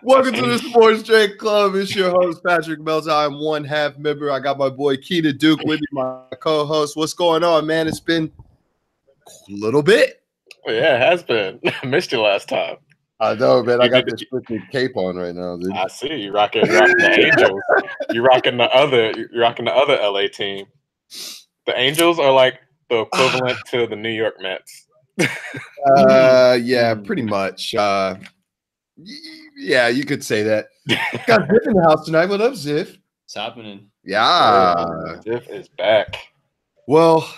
Welcome to the Sports Drink Club. It's your host, Patrick Melton. I'm one half member. I got my boy Keita Duke with me, my co-host. What's going on, man? It's been a little bit. Yeah, it has been. I missed you last time. I know, man. I got this freaking cape on right now, dude. I see you rocking the Angels. You're rocking the other LA team. The Angels are like the equivalent to the New York Mets. Yeah, pretty much. Yeah, you could say that. Got Ziff in the house tonight. What up, Ziff? What's happening? Yeah. Ziff is back. Well,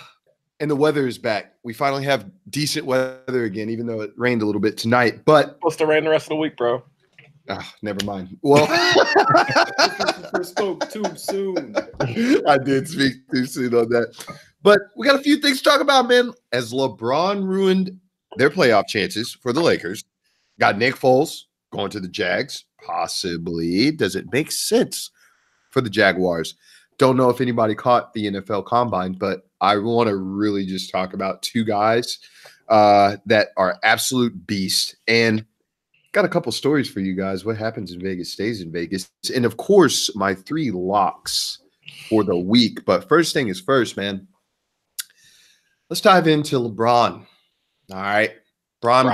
and the weather is back. We finally have decent weather again, even though it rained a little bit tonight. But It's supposed to rain the rest of the week, bro. Never mind. Well, Spoke too soon. I did speak too soon on that. But we got a few things to talk about, man. As LeBron ruined their playoff chances for the Lakers, got Nick Foles going to the Jags, possibly. Does it make sense for the Jaguars? Don't know if anybody caught the NFL Combine, but I want to really just talk about two guys that are absolute beasts. And got a couple stories for you guys. What happens in Vegas stays in Vegas. And, of course, my three locks for the week. But first thing is first, man. Let's dive into LeBron. All right. Bron.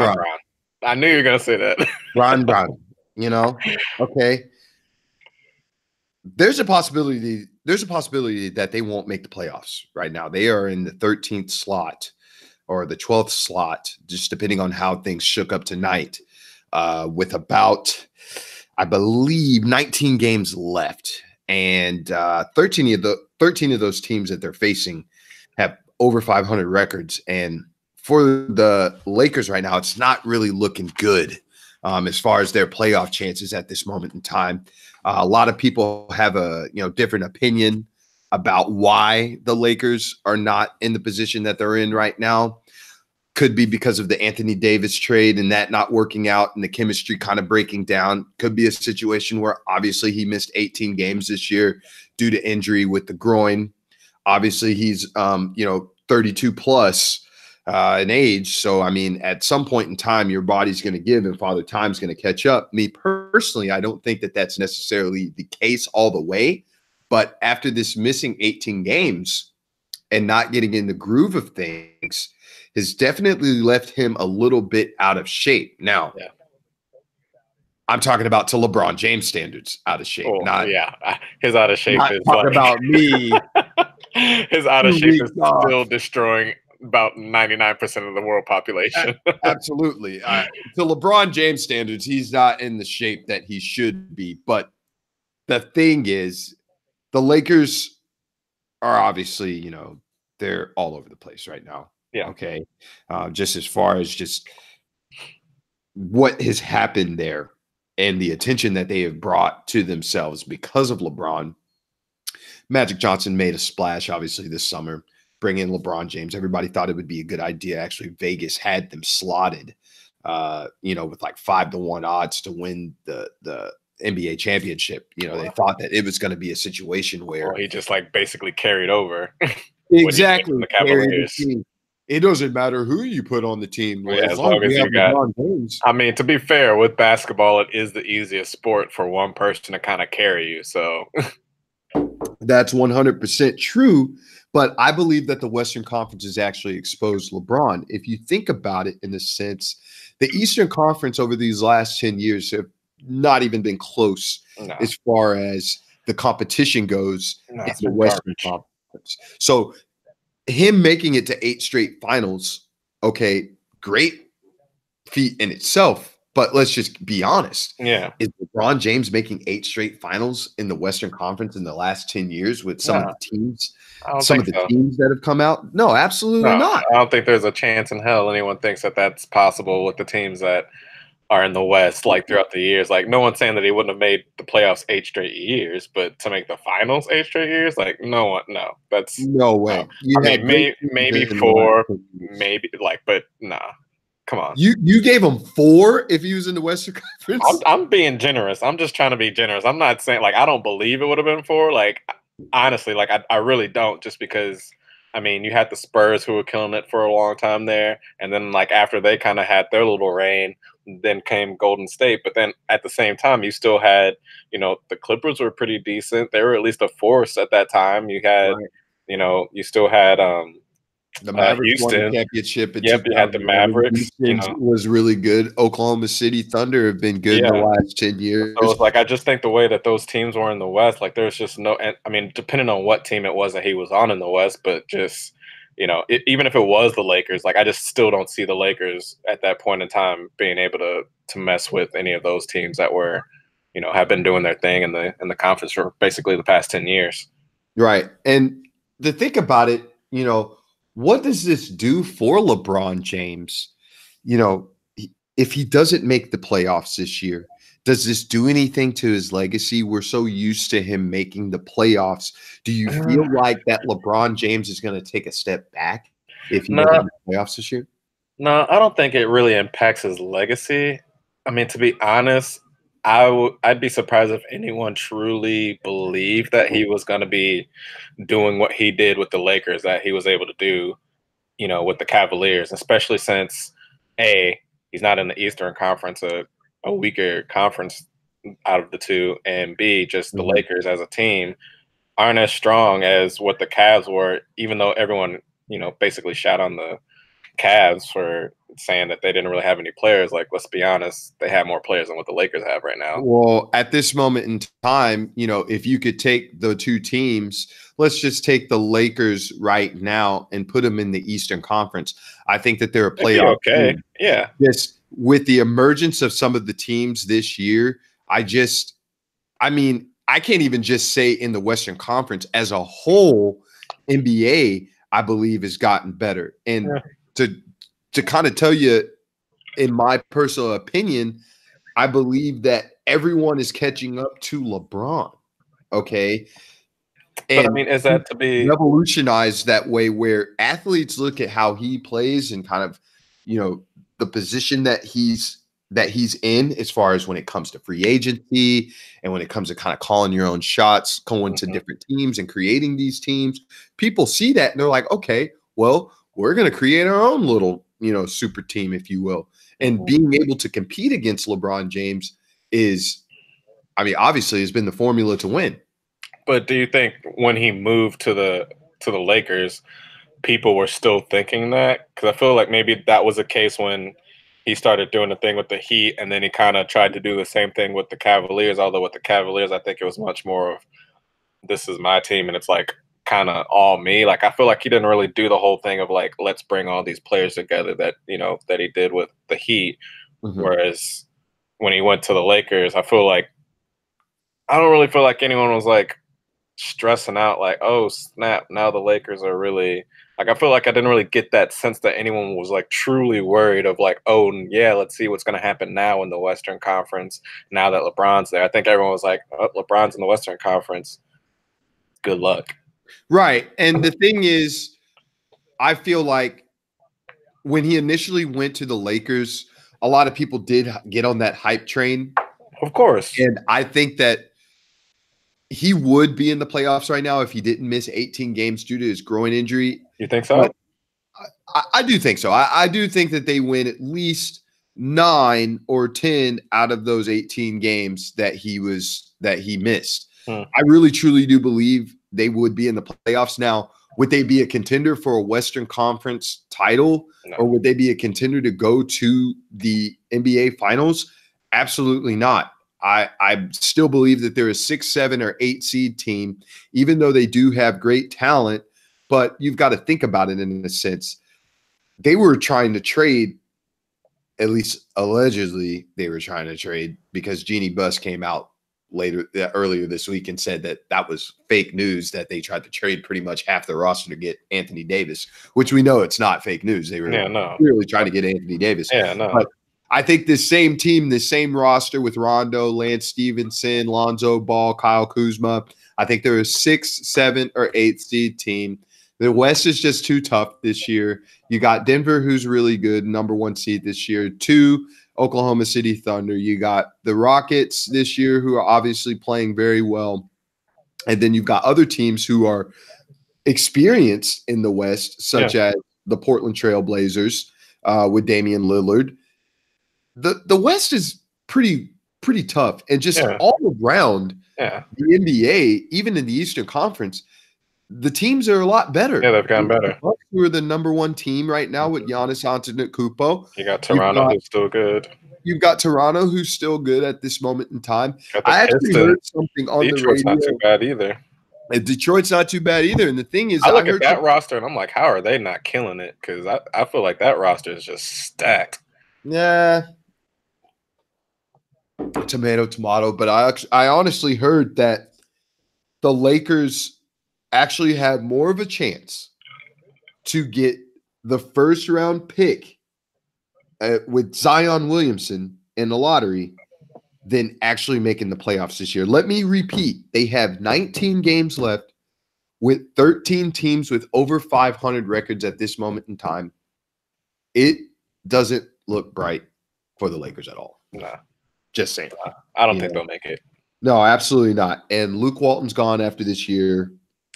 I knew you were going to say that. Bron. You know? Okay. There's a possibility that they won't make the playoffs right now. They are in the 13th slot or the 12th slot, just depending on how things shook up tonight, with about, I believe, 19 games left. And 13 of those teams that they're facing have over 500 records. And for the Lakers right now, it's not really looking good as far as their playoff chances at this moment in time. A lot of people have a different opinion about why the Lakers are not in the position that they're in right now. Could be because of the Anthony Davis trade and that not working out and the chemistry kind of breaking down. Could be a situation where obviously he missed 18 games this year due to injury with the groin. Obviously he's 32 plus in age. So, I mean, at some point in time, your body's going to give and Father Time's going to catch up. Me personally, I don't think that that's necessarily the case all the way. But after this missing 18 games and not getting in the groove of things has definitely left him a little bit out of shape. Now, yeah. I'm talking about to LeBron James standards out of shape. His out of shape is talking about me. His out of shape is still destroying about 99% of the world population. Absolutely. To LeBron James standards, he's not in the shape that he should be. But the thing is, the Lakers are obviously, they're all over the place right now. Yeah. Okay. Just as far as just what has happened there and the attention that they have brought to themselves because of LeBron. Magic Johnson made a splash, obviously, this summer. Bring in LeBron James. Everybody thought it would be a good idea. Actually, Vegas had them slotted, with like 5-1 odds to win the NBA championship. They thought that it was going to be a situation where he just basically carried over. Exactly. The Cavaliers. It doesn't matter who you put on the team. As long as you got LeBron James. I mean, to be fair, with basketball, it is the easiest sport for one person to kind of carry you. So that's 100% true. But I believe that the Western Conference has actually exposed LeBron. If you think about it in the sense, the Eastern Conference over these last 10 years have not even been close as far as the competition goes in the Western Conference. So him making it to 8 straight finals, okay, great feat in itself. But let's just be honest. Yeah. Is LeBron James making 8 straight finals in the Western Conference in the last 10 years with some of the teams? Some of the teams that have come out? No, absolutely not. I don't think there's a chance in hell anyone thinks that that's possible with the teams that are in the West, throughout the years. No one's saying that he wouldn't have made the playoffs 8 straight years, but to make the finals 8 straight years, no, that's no way. No. I mean, maybe 4, but nah. Come on. You gave him 4 if he was in the Western Conference? I'm being generous. I'm just trying to be generous. I'm not saying I don't believe it would have been 4. Honestly, I really don't, just because I mean, you had the Spurs who were killing it for a long time there, and then like after they kind of had their little reign, then came Golden State. But then at the same time, you still had, the Clippers were pretty decent. They were at least a force at that time. You had, Right. you still had The Mavericks won the Houston. championship in Yep, you had the 2011. Mavericks. Houston was really good. Oklahoma City Thunder have been good in the Yeah. last 10 years. So it's like I just think the way that those teams were in the West, like there's just no. And I mean, depending on what team it was that he was on in the West, but just even if it was the Lakers, like I just still don't see the Lakers at that point in time being able to mess with any of those teams that were, have been doing their thing in the conference for basically the past 10 years. Right. And to think about it, what does this do for LeBron James? If he doesn't make the playoffs this year, does this do anything to his legacy? We're so used to him making the playoffs. Do you feel like that LeBron James is going to take a step back if he doesn't make the playoffs this year? No, I don't think it really impacts his legacy. I mean, to be honest, I'd be surprised if anyone truly believed that he was going to be doing what he did with the Lakers, that he was able to do, with the Cavaliers, especially since he's not in the Eastern Conference, a weaker conference out of the two, and B, just the Lakers as a team aren't as strong as what the Cavs were, even though everyone, basically shat on the Cavs for saying that they didn't really have any players. Like, let's be honest, they have more players than what the Lakers have right now. Well, at this moment in time, if you could take the two teams, let's just take the Lakers right now and put them in the Eastern Conference. I think that they're a playoff team. Yeah. Just with the emergence of some of the teams this year, I can't even just say in the Western Conference as a whole, NBA, I believe, has gotten better. And to kind of tell you, in my personal opinion, I believe that everyone is catching up to LeBron. Okay. And but I mean, is that to be revolutionized that way where athletes look at how he plays and kind of, the position that he's in as far as when it comes to free agency and when it comes to kind of calling your own shots, going to different teams and creating these teams. People see that and they're like, okay, well, we're going to create our own little, super team, if you will. And being able to compete against LeBron James obviously has been the formula to win. But do you think when he moved to the Lakers, people were still thinking that? Because I feel like maybe that was a case when he started doing the thing with the Heat, and then he kind of tried to do the same thing with the Cavaliers. Although with the Cavaliers, I think it was much more of this is my team, and it's like kind of all me. Like I feel like he didn't really do the whole thing of like let's bring all these players together that that he did with the Heat. Whereas when he went to the Lakers, I don't really feel like anyone was like stressing out like, oh snap, now the Lakers are really like, I feel like I didn't really get that sense that anyone was like truly worried of like, oh yeah, let's see what's going to happen now in the Western Conference now that LeBron's there. I think everyone was like, oh, LeBron's in the Western Conference, good luck. Right. And the thing is, I feel like when he initially went to the Lakers, a lot of people did get on that hype train. Of course. And I think that he would be in the playoffs right now if he didn't miss 18 games due to his groin injury. You think so? I do think so. I do think that they win at least 9 or 10 out of those 18 games that he missed. I really, truly do believe they would be in the playoffs. Now, would they be a contender for a Western Conference title, or would they be a contender to go to the NBA Finals? Absolutely not. I still believe that they're a 6, 7, or 8 seed team, even though they do have great talent. But you've got to think about it in a sense. They were trying to trade, at least allegedly, they were trying to trade because Jeannie Buss came out earlier this week and said that was fake news, that they tried to trade pretty much half the roster to get Anthony Davis, which we know it's not fake news. They were really trying to get Anthony Davis. But I think this same team, this same roster with Rondo, Lance Stevenson, Lonzo Ball, Kyle Kuzma, I think they're a 6, 7, or 8 seed team. The West is just too tough this year. You got Denver, who's really good, number 1 seed this year. 2, Oklahoma City Thunder. You got the Rockets this year, who are obviously playing very well. And then you've got other teams who are experience in the West, such as the Portland Trail Blazers with Damian Lillard. The West is pretty tough, and just all around the NBA, even in the Eastern Conference, the teams are a lot better. Yeah, they've gotten better. The Bucks are the number one team right now with Giannis Antetokounmpo. You got Toronto, who's still good. You've got Toronto, who's still good at this moment in time. I actually heard something on Detroit's the radio. Not too bad either. And Detroit's not too bad either. And the thing is, I look at that roster and I'm like, how are they not killing it? Because I feel like that roster is just stacked. Yeah. Tomato. But I honestly heard that the Lakers actually have more of a chance to get the first round pick with Zion Williamson in the lottery than actually making the playoffs this year. Let me repeat. They have 19 games left with 13 teams with over 500 records at this moment in time. It doesn't look bright for the Lakers at all. Nah. Just saying. I don't think they'll make it. No, absolutely not. And Luke Walton's gone after this year.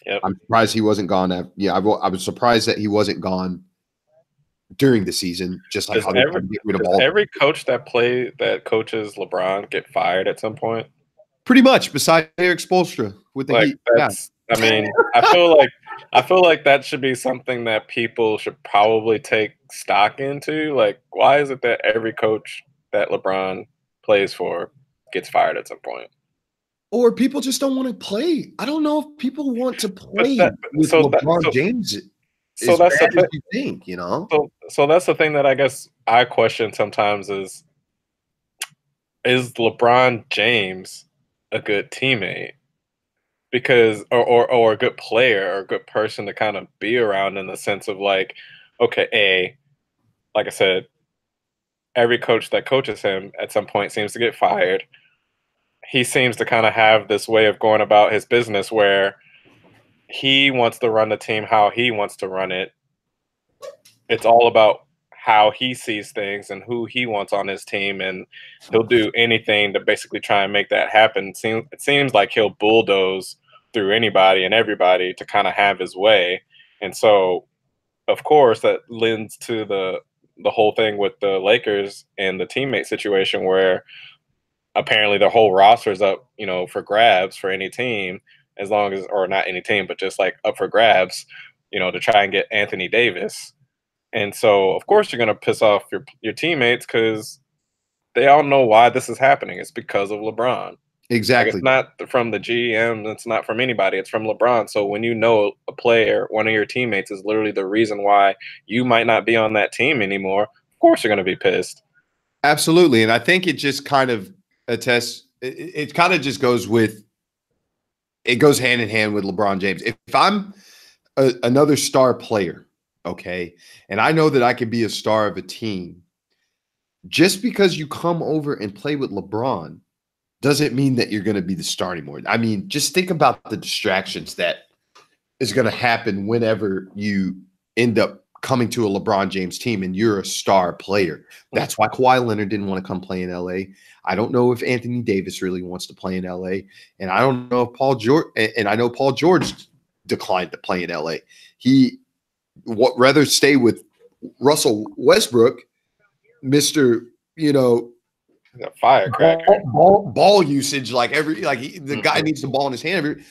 Yep. I'm surprised he wasn't gone. I was surprised that he wasn't gone during the season. Just like how they get rid of all. Every coach that coaches LeBron get fired at some point. Pretty much, besides Eric Spoelstra with the Heat. I mean, I feel like that should be something that people should probably take stock into. Like, why is it that every coach that LeBron plays for gets fired at some point? Or people just don't want to play. I don't know if people want to play with LeBron James. So that's the thing. You think, you know? So that's the thing that I guess I question sometimes is LeBron James a good teammate? Because or a good player or a good person to kind of be around, in the sense of like, okay, like I said, every coach that coaches him at some point seems to get fired. He seems to kind of have this way of going about his business where he wants to run the team how he wants to run it. It's all about how he sees things and who he wants on his team, and he'll do anything to basically try and make that happen. It seems like he'll bulldoze through anybody and everybody to kind of have his way. And so, of course, that lends to the whole thing with the Lakers and the teammate situation, where apparently the whole roster is up, for grabs for any team, as long as, or not any team, but just like up for grabs, to try and get Anthony Davis. And so, of course, you're going to piss off your teammates because they all know why this is happening. It's because of LeBron. Exactly. Like, it's not from the GM. It's not from anybody. It's from LeBron. So when a player, one of your teammates, is literally the reason why you might not be on that team anymore, of course you're going to be pissed. Absolutely. And I think it just kind of attests – it kind of just goes with – it goes hand in hand with LeBron James. If I'm another star player, okay, and I know that I can be a star of a team, just because you come over and play with LeBron doesn't mean that you're going to be the star anymore. I mean, just think about the distractions that is going to happen whenever you end up coming to a LeBron James team and you're a star player. That's why Kawhi Leonard didn't want to come play in LA. I don't know if Anthony Davis really wants to play in LA. And I don't know if Paul George, and I know Paul George declined to play in LA. He would rather stay with Russell Westbrook, Mr. A firecracker. Ball usage, the guy needs the ball in his hand.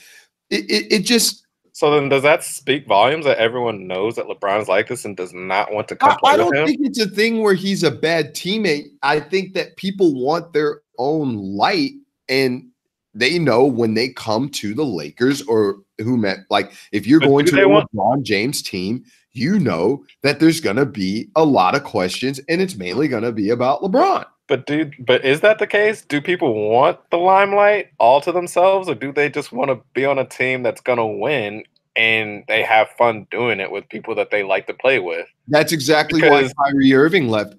It just. So then, does that speak volumes that everyone knows that LeBron's like this and does not want to come play with him? I don't think it's a thing where he's a bad teammate. I think that people want their own light, and they know when they come to the Lakers or if you're going to a LeBron James team, you know that there's going to be a lot of questions, and it's mainly going to be about LeBron. But is that the case? Do people want the limelight all to themselves, or do they just want to be on a team that's going to win and they have fun doing it with people that they like to play with? That's exactly why Kyrie Irving left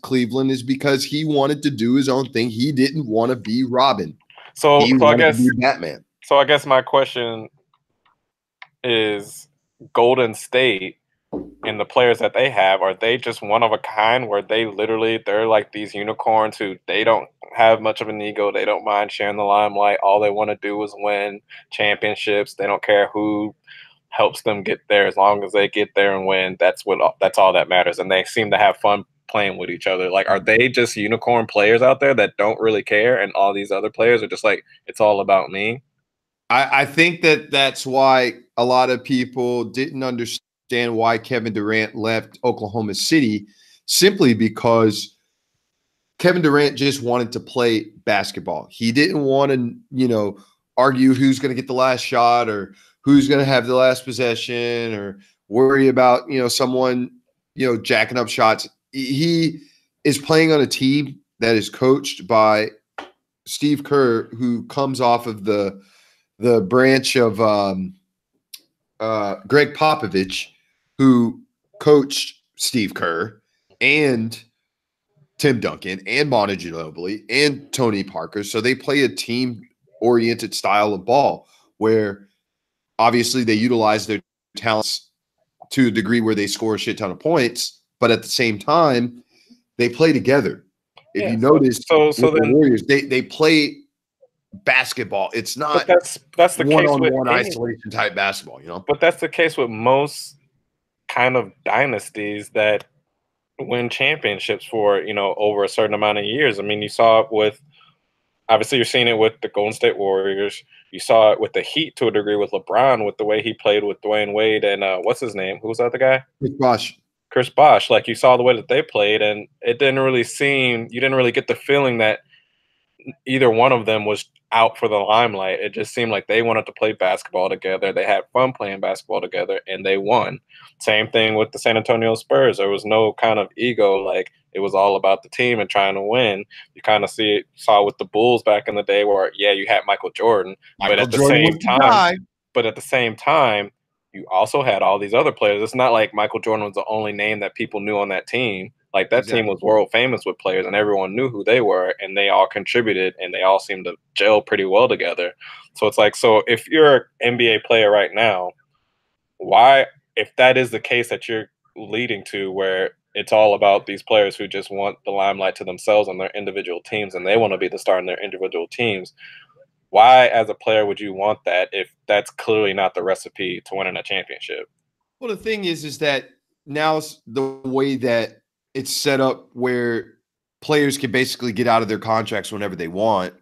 Cleveland, is because he wanted to do his own thing. He didn't want to be Robin. So I guess to be Batman. So I guess my question is, Golden State and the players that they have, are they just one of a kind, where they're like these unicorns who they don't have much of an ego, they don't mind sharing the limelight, all they want to do is win championships, they don't care helps them get there. As long as they get there and win, that's all that matters. And they seem to have fun playing with each other. Like, are they just unicorn players out there that don't really care, and all these other players are just like, it's all about me? I think that's why a lot of people didn't understand why Kevin Durant left Oklahoma City, simply because Kevin Durant just wanted to play basketball. He didn't want to, argue who's going to get the last shot or who's going to have the last possession or worry about, someone, jacking up shots. He is playing on a team that is coached by Steve Kerr, who comes off of the branch of Greg Popovich, who coached Steve Kerr and Tim Duncan and Manu Ginobili and Tony Parker. So they play a team-oriented style of ball where obviously they utilize their talents to a degree where they score a shit ton of points, but at the same time, they play together. If you notice, so with then the Warriors, they play basketball. It's not that's the case with one-on-one isolation type basketball, But that's the case with most kind of dynasties that win championships for, over a certain amount of years. I mean, you saw it with, obviously you're seeing it with the Golden State Warriors. You saw it with the Heat to a degree with LeBron, with the way he played with Dwayne Wade and what's his name? Who was the other guy? Chris Bosh. Like, you saw the way that they played, and it didn't really seem, you didn't really get the feeling that either one of them was out for the limelight. It just seemed like they wanted to play basketball together. They had fun playing basketball together, and they won. Same thing with the San Antonio Spurs. There was no kind of ego. Like, it was all about the team and trying to win. You kind of saw with the Bulls back in the day where, yeah, you had Michael Jordan, but at the same time, you also had all these other players. It's not like Michael Jordan was the only name that people knew on that team. Like, that team was world famous with players, and everyone knew who they were, and they all contributed, and they all seemed to gel pretty well together. So it's like, so if you're an NBA player right now, why, if that is the case that you're leading to, where it's all about these players who just want the limelight to themselves on their individual teams, and they want to be the star in their individual teams, why, as a player, would you want that if that's clearly not the recipe to winning a championship? Well, the thing is that now the way that it's set up where players can basically get out of their contracts whenever they want.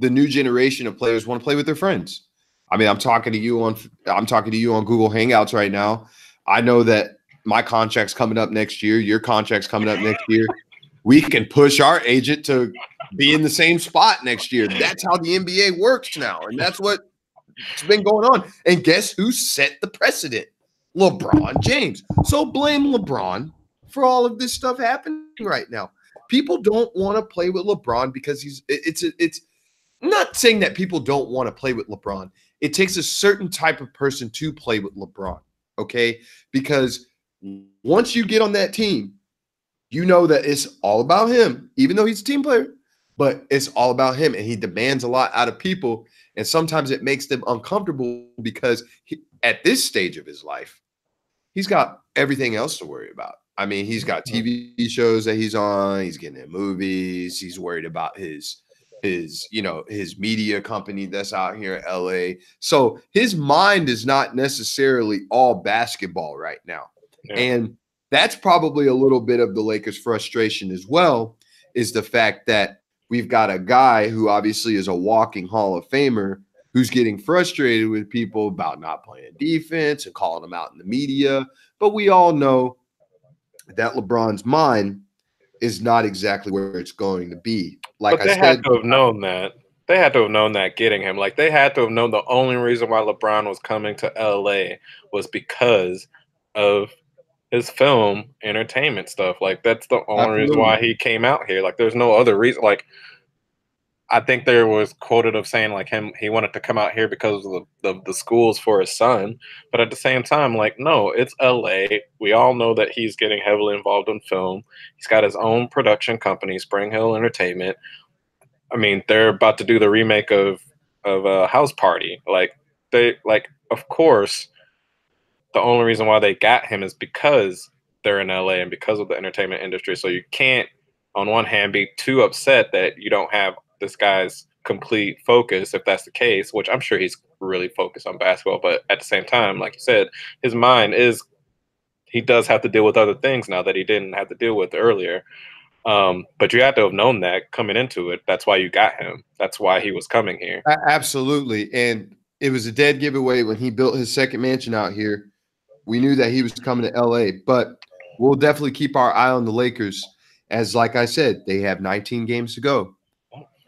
The new generation of players want to play with their friends. I mean, I'm talking to you on Google Hangouts right now. I know that my contract's coming up next year. Your contract's coming up next year. We can push our agent to be in the same spot next year. That's how the NBA works now, and that's what's been going on. And guess who set the precedent? LeBron James. So blame LeBron for all of this stuff happening right now. People don't want to play with LeBron because it's not saying that people don't want to play with LeBron. It takes a certain type of person to play with LeBron, okay? Because once you get on that team, you know that it's all about him, even though he's a team player, but it's all about him, and he demands a lot out of people, and sometimes it makes them uncomfortable because at this stage of his life, he's got everything else to worry about. I mean, he's got TV shows that he's on. He's getting in movies. He's worried about his media company that's out here in LA. So his mind is not necessarily all basketball right now. Yeah. And that's probably a little bit of the Lakers' frustration as well, is the fact that we've got a guy who obviously is a walking Hall of Famer who's getting frustrated with people about not playing defense and calling them out in the media. But we all know that LeBron's mind is not exactly where it's going to be. Like but they had to have known that. They had to have known that getting him. Like, they had to have known the only reason why LeBron was coming to LA was because of his film entertainment stuff. Like, that's the only reason why he came out here. Like, there's no other reason. Like, I think there was quoted of saying like he wanted to come out here because of the schools for his son. But at the same time, like, no, it's LA. We all know that he's getting heavily involved in film. He's got his own production company, Spring Hill Entertainment. I mean, they're about to do the remake of House Party. Of course, the only reason why they got him is because they're in LA and because of the entertainment industry. So you can't, on one hand, be too upset that you don't have this guy's complete focus, if that's the case, which I'm sure he's really focus on basketball. But at the same time, like you said, his mind is he does have to deal with other things now that he didn't have to deal with earlier. But you have to have known that coming into it. That's why you got him. That's why he was coming here. Absolutely. And it was a dead giveaway when he built his second mansion out here. We knew that he was coming to LA, but we'll definitely keep our eye on the Lakers. As like I said, they have 19 games to go,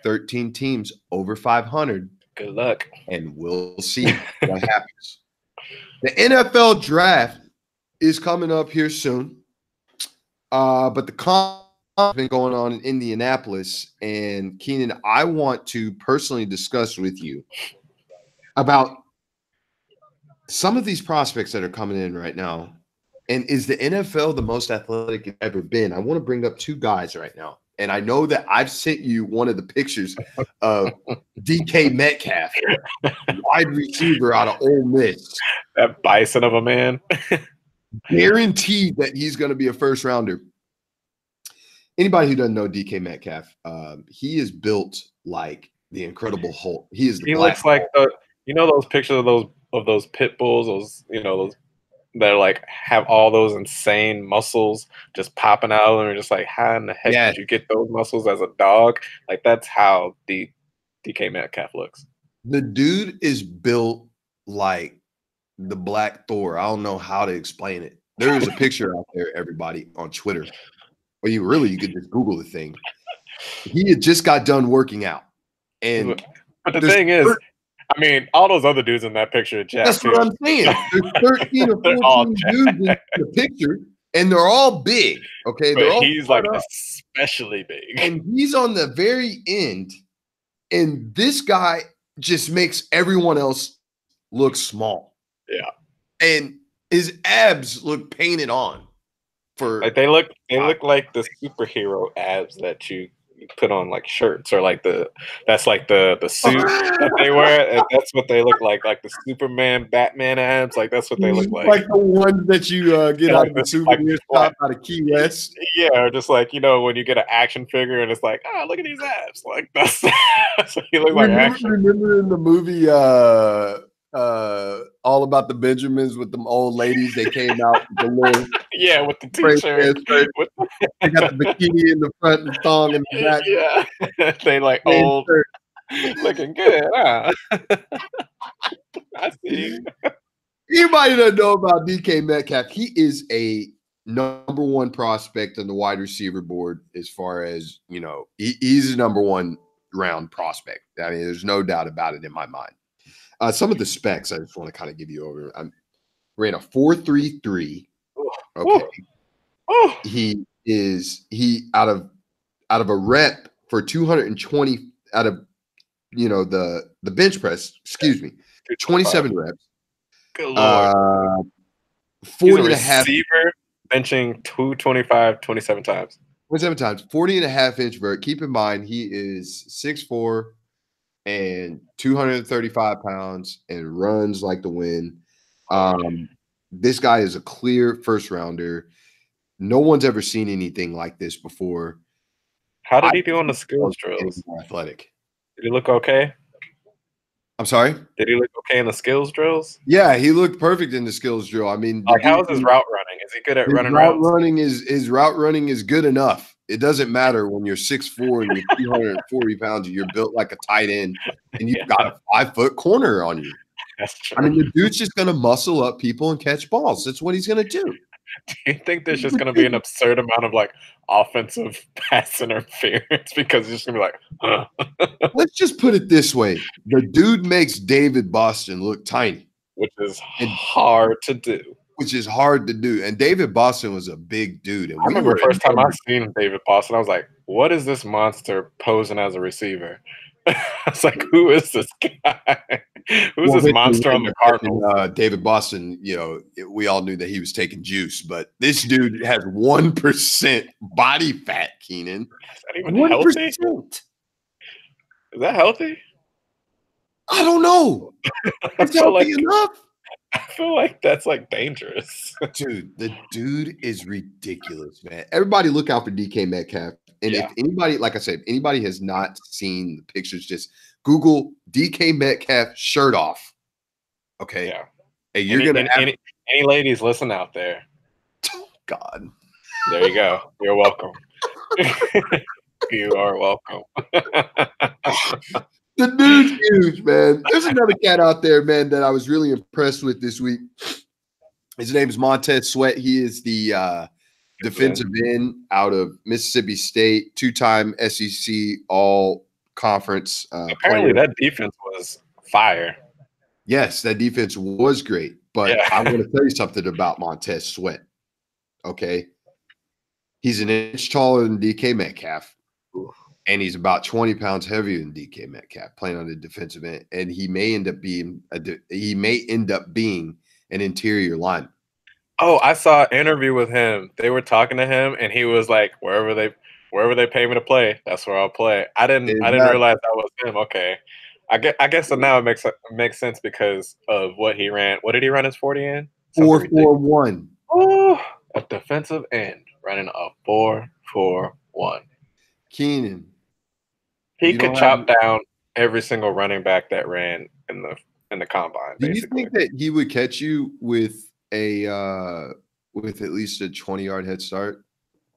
13 teams over 500. Good luck. And we'll see what happens. The NFL draft is coming up here soon. But the has been going on in Indianapolis. And Keenan, I want to personally discuss with you about some of these prospects that are coming in right now. And is the NFL the most athletic it's ever been? I want to bring up two guys right now. And I know that I've sent you one of the pictures of DK Metcalf, wide receiver out of Ole Miss. That bison of a man. Guaranteed that he's going to be a first rounder. Anybody who doesn't know DK Metcalf, he is built like the Incredible Hulk. He is. He looks like those pictures of those pit bulls. Those that are like have all those insane muscles just popping out, and you're just like, how in the heck did you get those muscles as a dog? Like that's how DK Metcalf looks. The dude is built like the Black Thor. I don't know how to explain it. There is a picture out there, everybody, on Twitter. Or you could just Google the thing. He had just got done working out. But the thing is, I mean, all those other dudes in that picture are jacked. That's what I'm saying. There's 13 or 14 dudes in the picture, and they're all big. Okay, but he's like especially big, and he's on the very end. And this guy just makes everyone else look small. Yeah, and his abs look painted on. Like they look like the superhero abs that you put on like shirts, or like that's like the suit that they wear, and that's what they look like the Superman, Batman abs. Like that's what they look like. Like the ones that you get out of the souvenir shop out of Key West. Yeah, or just like when you get an action figure and it's like, look at these abs. Like that's what he looks like. Remember in the movie All About the Benjamins with them old ladies? They came out with the little with the t-shirt. They got the bikini in the front and the thong in the back. Yeah, they like old, looking good. Huh? I see. Anybody that know about DK Metcalf, he is a number one prospect on the wide receiver board. As far as he's a number one round prospect. I mean, there's no doubt about it in my mind. Some of the specs I just want to kind of give you over. I ran a 4.33. Okay. Oh. He out of a rep for 220 out of the bench press, 27 reps. Good Lord. 40 and a half receiver benching 225 27 times. 27 times, 40 and a half inch vert. Keep in mind he is 6'4" and 235 pounds and runs like the wind. This guy is a clear first rounder. No one's ever seen anything like this before. How did he do on the skills drills? Athletic. Did he look okay? I'm sorry? Did he look okay in the skills drills? Yeah, he looked perfect in the skills drill. I mean, how is his route running? Is he good at running route routes? His route running is good enough. It doesn't matter when you're 6'4" and you're 240 pounds and you're built like a tight end and you've got a 5-foot corner on you. That's true. I mean, the dude's just going to muscle up people and catch balls. That's what he's going to do. Do you think there's just going to be an absurd amount of like offensive pass interference because it's just going to be like, Let's just put it this way. The dude makes David Boston look tiny. Which is hard to do. And David Boston was a big dude. And I remember the first time I seen David Boston, I was like, what is this monster posing as a receiver? I was like, who is this guy? Who's this monster on the Cardinals? David Boston, we all knew that he was taking juice, but this dude has 1% body fat, Keenan. Is that even healthy? Is that healthy? I don't know. It's healthy enough. I feel like that's like dangerous. Dude, the dude is ridiculous, man. Everybody look out for DK Metcalf. And if anybody, like I said, if anybody has not seen the pictures, just Google DK Metcalf shirt off. Okay. Yeah. Hey, you're gonna have any ladies listen out there. God. There you go. You're welcome. You are welcome. The dude's huge, man. There's another cat out there, man, that I was really impressed with this week. His name is Montez Sweat. He is the defensive end out of Mississippi State, two-time SEC all-conference Apparently, player. that defense was fire. Yes, that defense was great, but Yeah. I want to tell you something about Montez Sweat. Okay, he's an inch taller than DK Metcalf, and he's about 20 pounds heavier than DK Metcalf, playing on the defensive end, and he may end up being an interior lineman. Oh, I saw an interview with him. They were talking to him, and he was like, "Wherever they pay me to play, that's where I'll play." I didn't realize that was him. Okay, I guess so now it makes sense because of what he ran. What did he run his 40 in? 4.41. Oh, a defensive end running a 4.41. Keenan, he could chop down every single running back that ran in the combine. Do basically. you think that he would catch you with at least a 20-yard head start?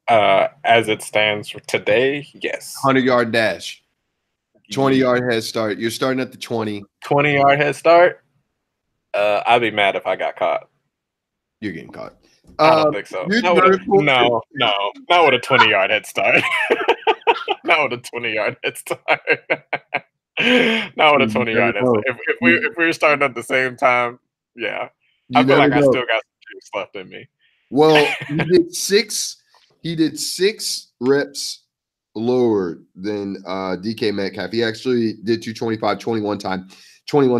As it stands today, yes. 100-yard dash, 20-yard head start. You're starting at the 20. 20-yard head start. I'd be mad if I got caught. You're getting caught. I don't think so. Not with a 20-yard head start. Not with a 20-yard head start. Not with a 20-yard head start. If we were starting at the same time, yeah. I feel like I still got some juice left in me. Well, he did six reps lower than DK Metcalf. He actually did 225 21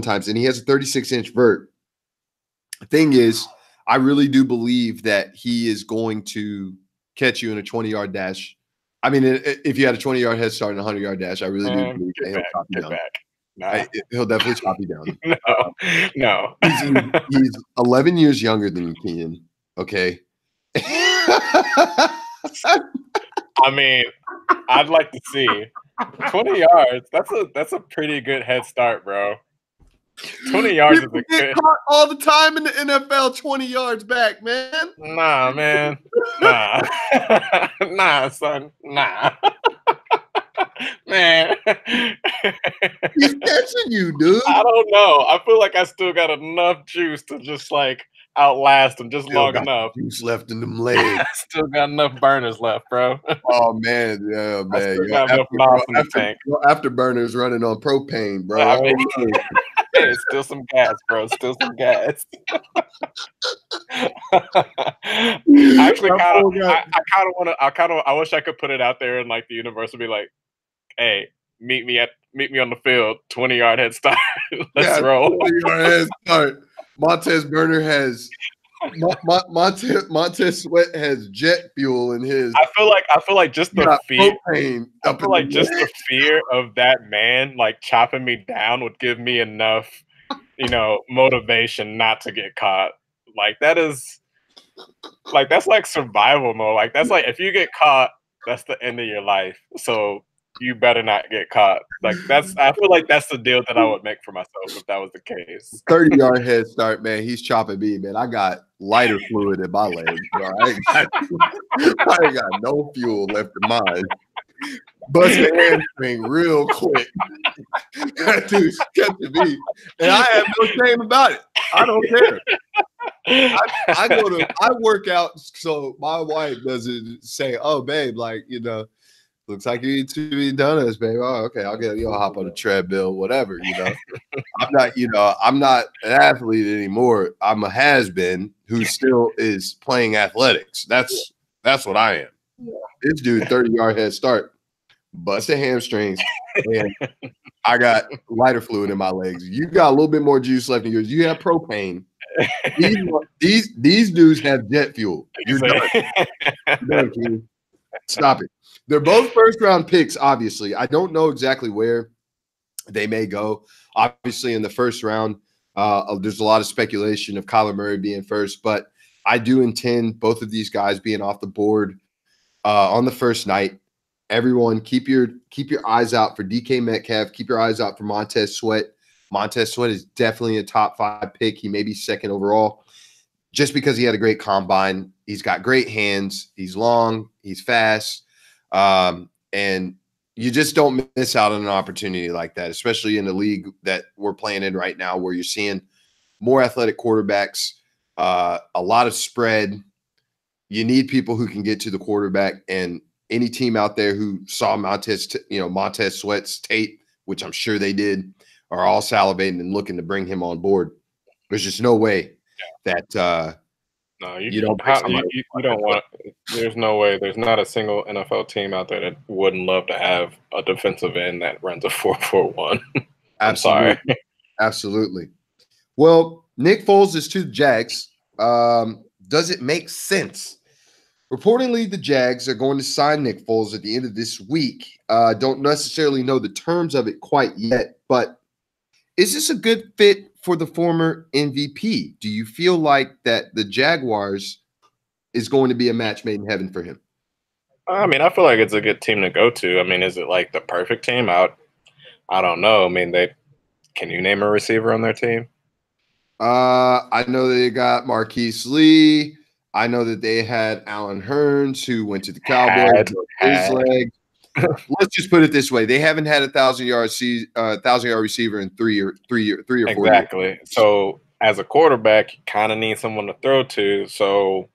times, and he has a 36-inch vert. The thing is, I really do believe that he is going to catch you in a 20-yard dash. I mean, if you had a 20-yard head start and a 100-yard dash, I really do believe that he'll chop you down. Nah. He'll definitely chop you down. No. He's 11 years younger than you, Keenan. Okay. I mean, I'd like to see 20 yards. That's a pretty good head start, bro. 20 yards is a good. Caught all the time in the NFL, 20 yards back, man. Nah, man. Nah. Nah, son. Nah. Man. He's catching you, dude. I don't know. I feel like I still got enough juice to just like outlast him just long enough. Juice left in them legs. Still got enough burners left, bro. Oh man, yeah, man. I still got enough miles in the tank. Afterburners running on propane, bro. I mean, hey, still some gas, bro. Still some gas. Actually, I wish I could put it out there and like the universe would be like, "Hey, meet me on the field, 20-yard head start. Let's roll." 20-yard head start. Montez Sweat has jet fuel in his. I feel like just the fear. I feel like just the fear of that man like chopping me down would give me enough, motivation not to get caught. Like that's like survival mode. Like that's like if you get caught, that's the end of your life. So you better not get caught. Like I feel like that's the deal that I would make for myself if that was the case. 30-yard head start, man. He's chopping me, man. I got lighter fluid in my legs, bro. I ain't got no fuel left in mine. Bust the hamstring real quick. That dude's catching me. And I have no shame about it. I don't care. I work out so my wife doesn't say, "Oh, babe, looks like you eat too many donuts, babe. Oh, okay, I'll hop on the treadmill, whatever, I'm not an athlete anymore. I'm a has-been who still is playing athletics. That's what I am. Yeah. This dude, 30-yard head start, busted hamstrings, and I got lighter fluid in my legs. You got a little bit more juice left in yours. You have propane. These dudes have jet fuel. You're done. You're done, King. Stop it. They're both first-round picks, obviously. I don't know exactly where they may go. Obviously, in the first round, there's a lot of speculation of Kyler Murray being first, but I do intend both of these guys being off the board on the first night. Everyone, keep your eyes out for DK Metcalf. Keep your eyes out for Montez Sweat. Montez Sweat is definitely a top 5 pick. He may be second overall just because he had a great combine. He's got great hands. He's long. He's fast. And you just don't miss out on an opportunity like that, especially in the league that we're playing in right now, where you're seeing more athletic quarterbacks, a lot of spread. You need people who can get to the quarterback, and any team out there who saw Montez Sweat's tape, which I'm sure they did, are all salivating and looking to bring him on board. There's just no way that No, you don't bring somebody. you don't want. There's no way. There's not a single NFL team out there that wouldn't love to have a defensive end that runs a 4.41. I'm sorry. Absolutely. Well, Nick Foles is to the Jags. Does it make sense? Reportedly, the Jags are going to sign Nick Foles at the end of this week. Don't necessarily know the terms of it quite yet, but is this a good fit for the former MVP? Do you feel like that the Jaguars is going to be a match made in heaven for him? I mean, I feel like it's a good team to go to. I mean, is it like the perfect team? I don't know. I mean, can you name a receiver on their team? I know they got Marquise Lee. I know that they had Alan Hearns, who went to the Cowboys. His leg. Let's just put it this way: they haven't had a 1,000-yard receiver in three or 4 years. Exactly. So, as a quarterback, you kind of need someone to throw to. So,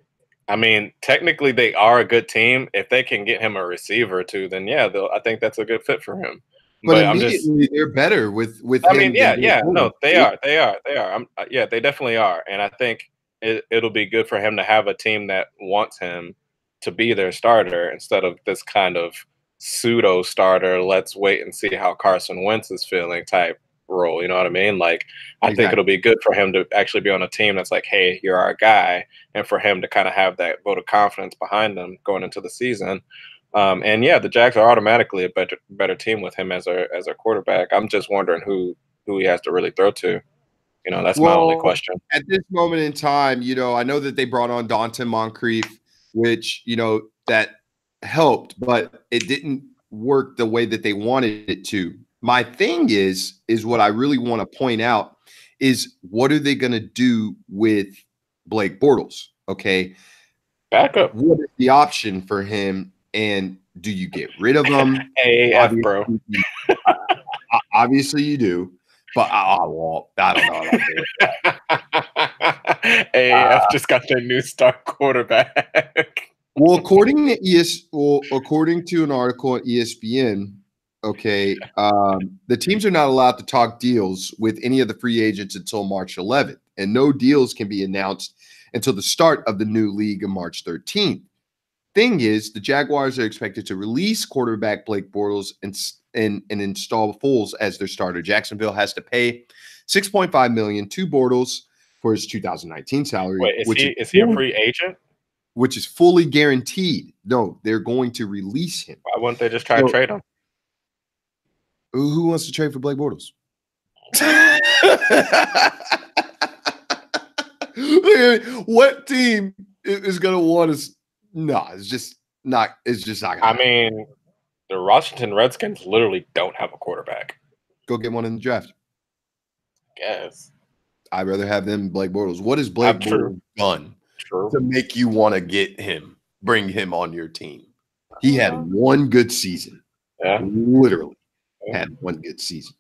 I mean, technically, they are a good team. If they can get him a receiver or two, then yeah, I think that's a good fit for him. But immediately they're better with. I mean, no, they are. Yeah, they definitely are, and I think it'll be good for him to have a team that wants him to be their starter instead of this kind of pseudo starter. Let's wait and see how Carson Wentz is feeling type role. You know what I mean? Like, I think it'll be good for him to actually be on a team that's like, hey, you're our guy, and for him to kind of have that vote of confidence behind them going into the season. And yeah, the Jags are automatically a better team with him as a quarterback. I'm just wondering who he has to really throw to. You know, that's my only question. At this moment in time, I know that they brought on Donte Moncrief, which, that helped, but it didn't work the way that they wanted it to. My thing is what I really want to point out is, what are they going to do with Blake Bortles? Okay. Backup. What is the option for him? And do you get rid of him? AF, bro. Obviously you do, but I don't know about that. AF just got their new star quarterback. Well, according to an article at ESPN, okay, the teams are not allowed to talk deals with any of the free agents until March 11th, and no deals can be announced until the start of the new league on March 13th. Thing is, the Jaguars are expected to release quarterback Blake Bortles and install Foles as their starter. Jacksonville has to pay $6.5 million to Bortles for his 2019 salary. Wait, is he a free agent? Which is fully guaranteed. No, they're going to release him. Why wouldn't they just try to trade him? Who wants to trade for Blake Bortles? What team is going to want us? No, it's just not. It's just not. I mean, the Washington Redskins literally don't have a quarterback. Go get one in the draft. Guess. I'd rather have them than Blake Bortles. What has Blake Bortles done to make you want to get him, bring him on your team? He had one good season. Yeah, literally had one good season.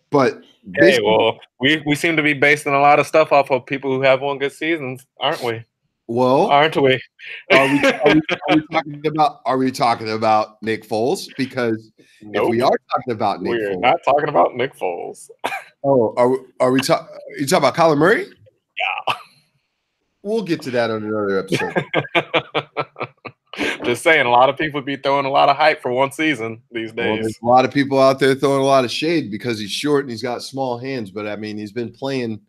But hey, well, we seem to be basing a lot of stuff off of people who have one good seasons, aren't we? Well, aren't we? Are we talking about Nick Foles? Because if we are talking about Nick Foles, we're not talking about Nick Foles. Oh, are we talking? You talking about Kyler Murray? Yeah. We'll get to that on another episode. Just saying, a lot of people be throwing a lot of hype for one season these days. Well, there's a lot of people out there throwing a lot of shade because he's short and he's got small hands. But I mean, he's been playing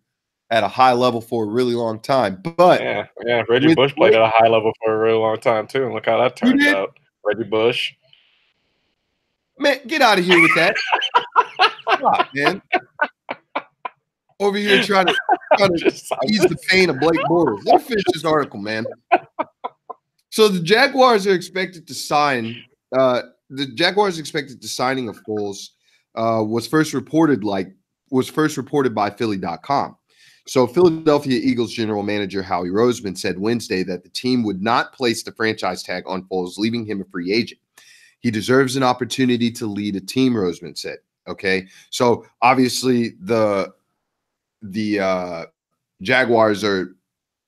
at a high level for a really long time. But yeah, Reggie Bush played at a high level for a really long time too, and look how that turned out. Reggie Bush, man, get out of here with that, God, man. Over here trying to ease the pain of Blake Bortles. Let me finish this article, man. So the Jaguars are expected to sign. The Jaguars expected the signing of Foles was first reported like was first reported by Philly.com. So Philadelphia Eagles general manager Howie Roseman said Wednesday that the team would not place the franchise tag on Foles, leaving him a free agent. He deserves an opportunity to lead a team, Roseman said. Okay. So obviously the Jaguars are,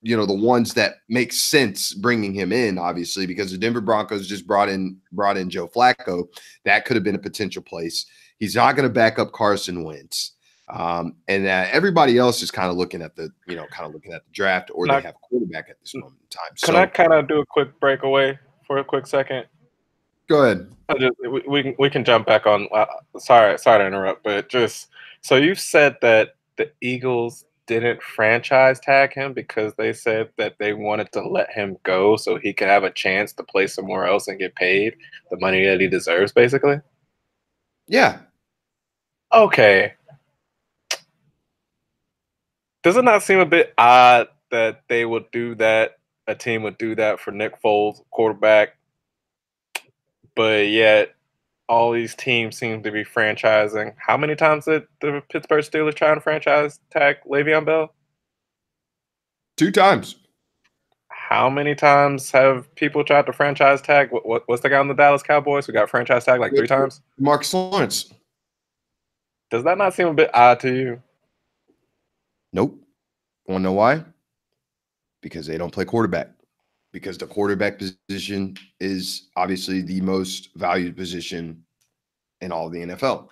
the ones that make sense bringing him in, obviously, because the Denver Broncos just brought in Joe Flacco. That could have been a potential place. He's not going to back up Carson Wentz. And everybody else is kind of looking at the draft, or they have a quarterback at this moment in time. Can I kind of do a quick breakaway for a quick second? Go ahead. We can jump back on. Sorry to interrupt, but just so you said that the Eagles didn't franchise tag him because they said that they wanted to let him go so he could have a chance to play somewhere else and get paid the money that he deserves, basically? Yeah. Okay. Does it not seem a bit odd that they would do that, a team would do that for Nick Foles, quarterback, but yet all these teams seem to be franchising? How many times did the Pittsburgh Steelers try to franchise tag Le'Veon Bell? 2 times. How many times have people tried to franchise tag? What's the guy on the Dallas Cowboys who got franchise tag like 3 times? Marcus Lawrence. Does that not seem a bit odd to you? Nope. Want to know why? Because they don't play quarterback. Because the quarterback position is obviously the most valued position in all of the NFL.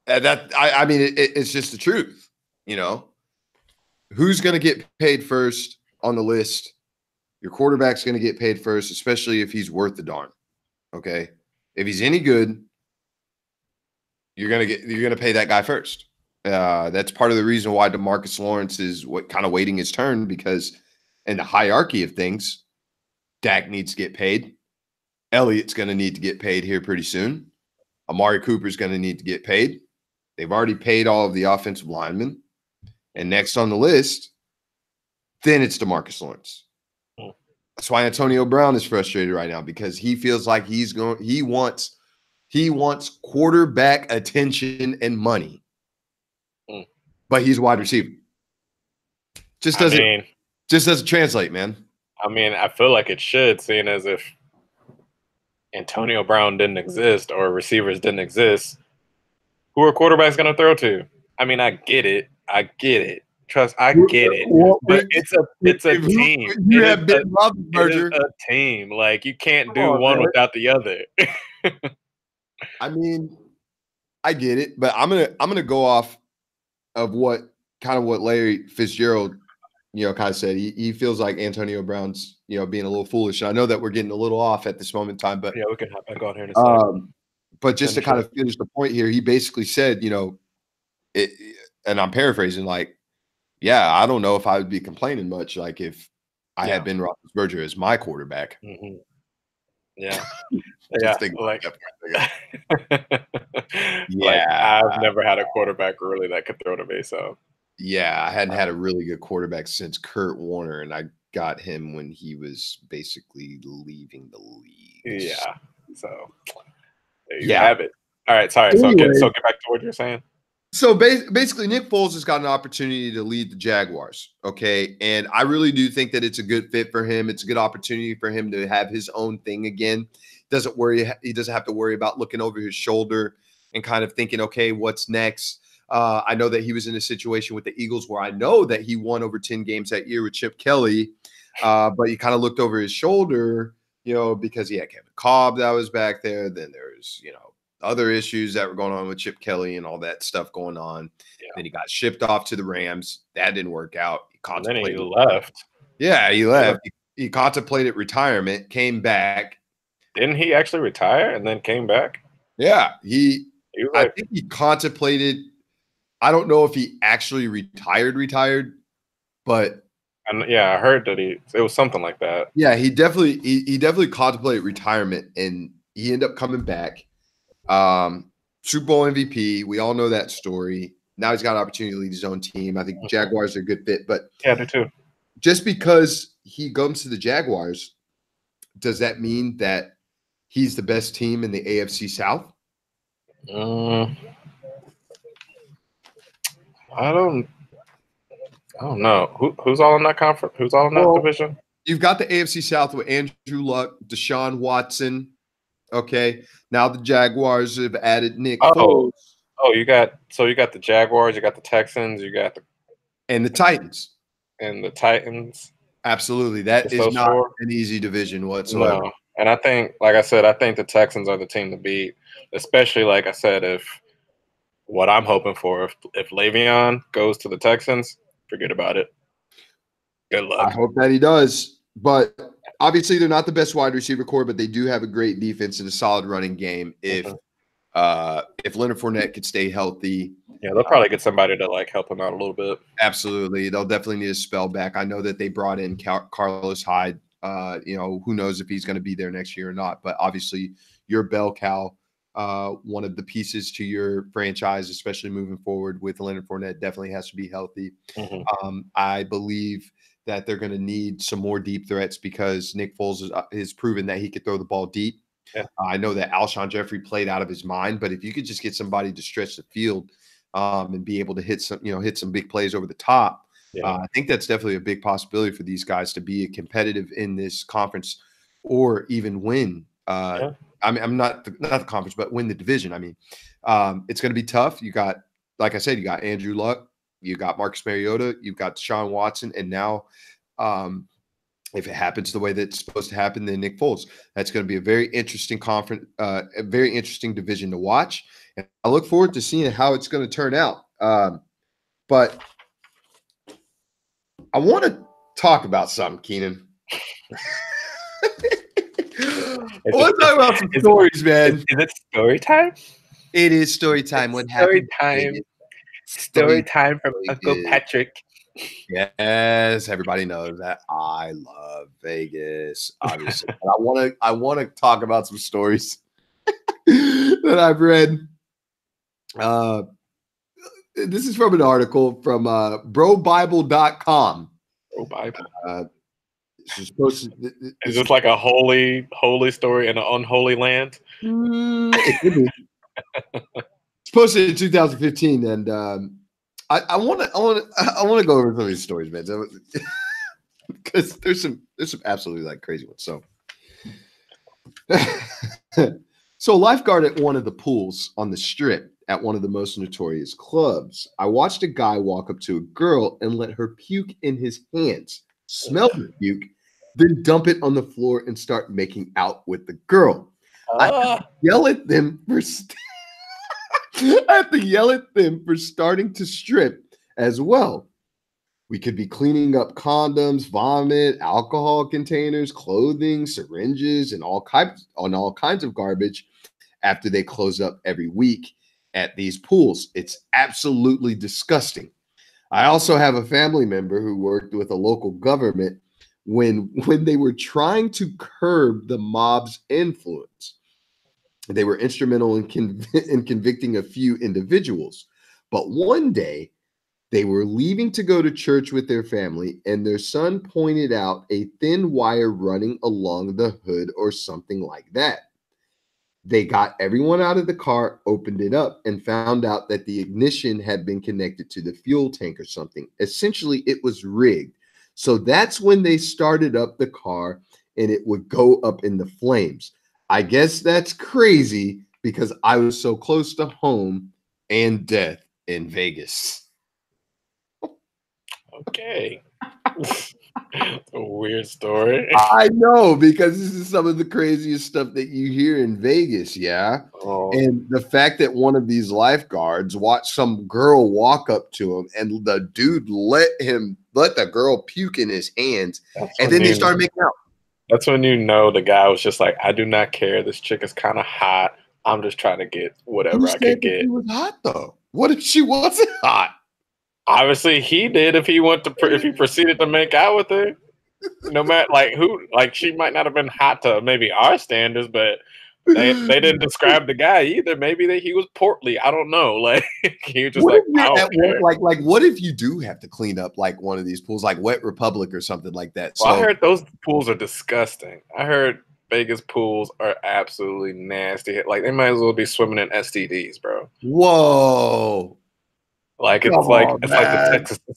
It's just the truth. Who's going to get paid first on the list? Your quarterback's going to get paid first, especially if he's worth the darn. Okay, if he's any good, you're going to pay that guy first. That's part of the reason why DeMarcus Lawrence is waiting his turn, because in the hierarchy of things, Dak needs to get paid. Elliott's going to need to get paid here pretty soon. Amari Cooper's going to need to get paid. They've already paid all of the offensive linemen. And next on the list, then it's DeMarcus Lawrence. That's why Antonio Brown is frustrated right now, because he feels like he wants quarterback attention and money. But he's a wide receiver. Just doesn't translate, man. I mean, I feel like it should, seeing as if Antonio Brown didn't exist or receivers didn't exist, who are quarterbacks going to throw to? I mean, I get it. Trust, I get it. But it's a team. You have Ben Roethlisberger. It is a team. Like, you can't do one without the other. I mean, I get it, but I'm gonna go off of what Larry Fitzgerald, kind of said. He feels like Antonio Brown's, being a little foolish. And I know that we're getting a little off at this moment in time, but yeah, we can hop back on here in a second. But just to kind of finish the point here, he basically said, and I'm paraphrasing, like, yeah, I don't know if I would be complaining much, like, if I had Ben Roethlisberger as my quarterback. Mm-hmm. Yeah. I've never had a quarterback really that could throw to me. So yeah, I hadn't had a really good quarterback since Kurt Warner, and I got him when he was basically leaving the league. Yeah. So there you have it. All right. Sorry. So get back to what you're saying. So basically, Nick Foles has got an opportunity to lead the Jaguars, okay? And I really do think that it's a good fit for him. It's a good opportunity for him to have his own thing again. He doesn't have to worry about looking over his shoulder and kind of thinking, okay, what's next? I know that he was in a situation with the Eagles where I know that he won over 10 games that year with Chip Kelly, but he kind of looked over his shoulder, because he had Kevin Cobb that was back there. Then there's, other issues that were going on with Chip Kelly and all that stuff going on. Yeah. Then he got shipped off to the Rams. That didn't work out. Then he left. Yeah, he left. He contemplated retirement, came back. Didn't he actually retire and then came back? Yeah, I think he contemplated. I don't know if he actually retired, but I heard that it was something like that. Yeah, he definitely contemplated retirement, and he ended up coming back. Super Bowl MVP. We all know that story. Now he's got an opportunity to lead his own team. I think Jaguars are a good fit, but yeah, I do too. Just because he comes to the Jaguars, does that mean that he's the best team in the AFC South? I don't know. Who's all in that conference? Who's all in that division? You've got the AFC South with Andrew Luck, Deshaun Watson. Okay. Now the Jaguars have added Nick Foles. Oh, you got the Jaguars, you got the Texans, you got the Titans. And the Titans. Absolutely. That is not an easy division whatsoever. No. And I think, like I said, I think the Texans are the team to beat, especially, like I said, if what I'm hoping for, if Le'Veon goes to the Texans, forget about it. Good luck. I hope that he does. But obviously they're not the best wide receiver core, but they do have a great defense and a solid running game. If Leonard Fournette could stay healthy. Yeah, they'll probably get somebody to like help him out a little bit. Absolutely. They'll definitely need a spell back. I know that they brought in Carlos Hyde. Who knows if he's going to be there next year or not, but obviously your bell cow, one of the pieces to your franchise, especially moving forward with Leonard Fournette, definitely has to be healthy. I believe that they're going to need some more deep threats because Nick Foles has proven that he could throw the ball deep. Yeah. I know that Alshon Jeffrey played out of his mind, but if you could just get somebody to stretch the field and be able to hit some big plays over the top, I think that's definitely a big possibility for these guys to be competitive in this conference or even win. I mean, I'm not the conference, but win the division. I mean, it's going to be tough. You got, like I said, you got Andrew Luck, you got Marcus Mariota, you've got Deshaun Watson, and now if it happens the way that it's supposed to happen, then Nick Foles. That's going to be a very interesting conference, a very interesting division to watch. And I look forward to seeing how it's going to turn out. But I want to talk about something, Keenan. I want to talk about some stories, man. Is it story time? It is story time. What happened? Story time from Uncle Patrick. Yes, everybody knows that I love Vegas. Obviously, I want to talk about some stories that I've read. This is from an article from brobible.com. Bro Bible. Is this like a holy story in an unholy land? It could be. It's posted in 2015, and I want to go over some of these stories, man, because there's some absolutely like crazy ones. So a lifeguard at one of the pools on the Strip at one of the most notorious clubs. I watched a guy walk up to a girl and let her puke in his hands, smell the puke, then dump it on the floor and start making out with the girl. I yell at them for I have to yell at them for starting to strip as well. We could be cleaning up condoms, vomit, alcohol containers, clothing, syringes, and all kinds of garbage after they close up every week at these pools. It's absolutely disgusting. I also have a family member who worked with a local government when they were trying to curb the mob's influence. They were instrumental in convicting a few individuals. But one day, they were leaving to go to church with their family, and their son pointed out a thin wire running along the hood or something like that. They got everyone out of the car, opened it up, and found out that the ignition had been connected to the fuel tank or something. Essentially, it was rigged. So that's when they started up the car, and it would go up in the flames. I guess that's crazy because I was so close to home and death in Vegas. Okay. It's a weird story. I know, because this is some of the craziest stuff that you hear in Vegas, yeah? And the fact that one of these lifeguards watched some girl walk up to him and the dude let the girl puke in his hands, and then they started making out. That's when you know the guy was just like, I do not care. This chick is kind of hot. I'm just trying to get whatever I can get. She was hot, though. What if she wasn't hot? Obviously, he did. If he proceeded to make out with her, no matter she might not have been hot to maybe our standards, but they didn't describe the guy either. Maybe he was portly. I don't know. Like he was just what what if you do have to clean up like one of these pools, like Wet Republic or something like that? Well, I heard those pools are disgusting. I heard Vegas pools are absolutely nasty. Like they might as well be swimming in STDs, bro. Whoa. Like Come on, man. It's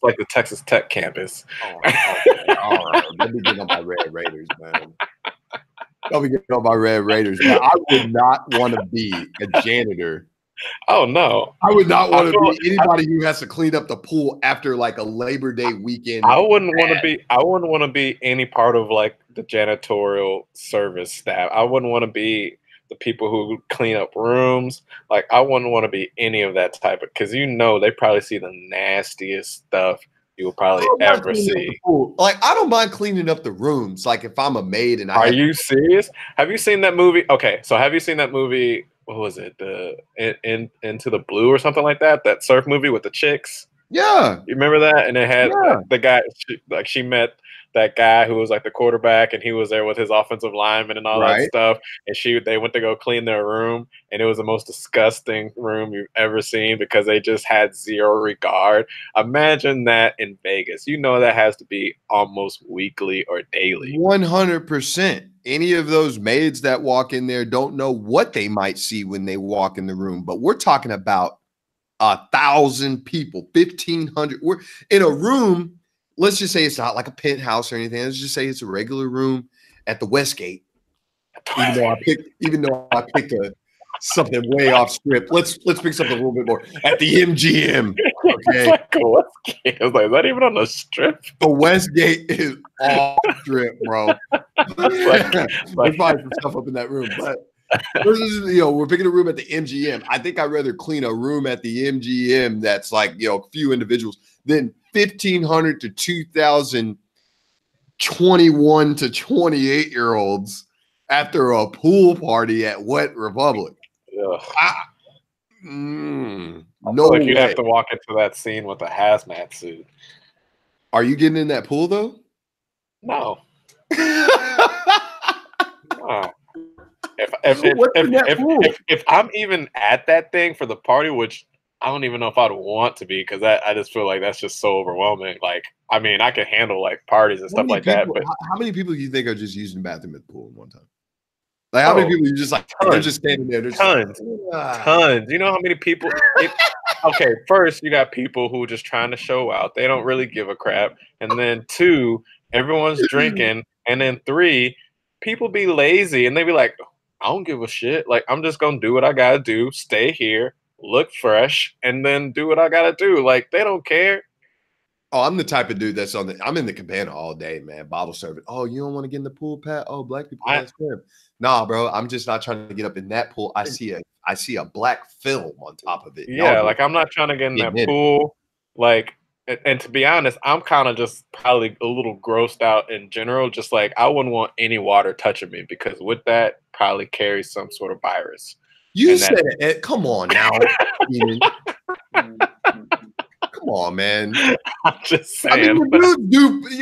like the Texas Tech campus. All right. Let me get on my Red Raiders, man. Let me get on my Red Raiders, man. I would not want to be a janitor. Oh no, I would not want to feel- be anybody who has to clean up the pool after like a Labor Day weekend. I wouldn't want to be. I wouldn't want to be any part of like the janitorial service staff. I wouldn't want to be the people who clean up rooms. Like I wouldn't want to be any of that type of, because they probably see the nastiest stuff you will probably ever see. Like I don't mind cleaning up the rooms. Like if I'm a maid and Are you serious? Have you seen that movie? Okay, so have you seen that movie? What was it? The Into the Blue or something like that? That surf movie with the chicks. Yeah. You remember that? And it had the guy, she met that guy who was like the quarterback, and he was there with his offensive lineman and all that stuff. And they went to go clean their room, and it was the most disgusting room you've ever seen because they just had zero regard. Imagine that in Vegas. That has to be almost weekly or daily. 100%. Any of those maids that walk in there don't know what they might see when they walk in the room, but we're talking about 1,000 people, 1,500. We're in a room. Let's just say it's not like a penthouse or anything. Let's just say it's a regular room at the Westgate. Even though I picked something way off script. Let's pick something a little bit more at the MGM. Okay, Like Westgate. I was like, is that even on the strip? The Westgate is off strip, bro. There's probably some stuff up in that room, but this is, we're picking a room at the MGM. I think I'd rather clean a room at the MGM that's like, a few individuals than 1,500 to 2,000 21 to 28-year-olds after a pool party at Wet Republic. No like way. You have to walk into that scene with a hazmat suit. Are you getting in that pool though? No. No. If I'm even at that thing for the party, which I don't even know if I'd want to be, because I just feel like that's just so overwhelming. Like, I mean, I can handle like parties and stuff like that, but how many people do you think are just using the bathroom at the pool at one time? Like, how many people you just like? They're just standing there. Tons. You know how many people? Okay, first you got people who are just trying to show out. They don't really give a crap. And then 2, everyone's drinking. And then 3, people be lazy and they be like, I don't give a shit. Like, I'm just gonna do what I gotta do. Stay here, look fresh, and then do what I gotta do. Like, they don't care. Oh, I'm the type of dude that's I'm in the cabana all day, man. Bottle serving. Oh, you don't want to get in the pool, Pat? Oh, black people can't swim. Nah, bro. I'm just not trying to get up in that pool. I see a black film on top of it. Yeah, like I'm not trying to get in that pool. Like, and to be honest, I'm kind of just probably a little grossed out in general. Just like I wouldn't want any water touching me, because with that probably carries some sort of virus. You said it. Come on now. Come on, man. I'm just saying. I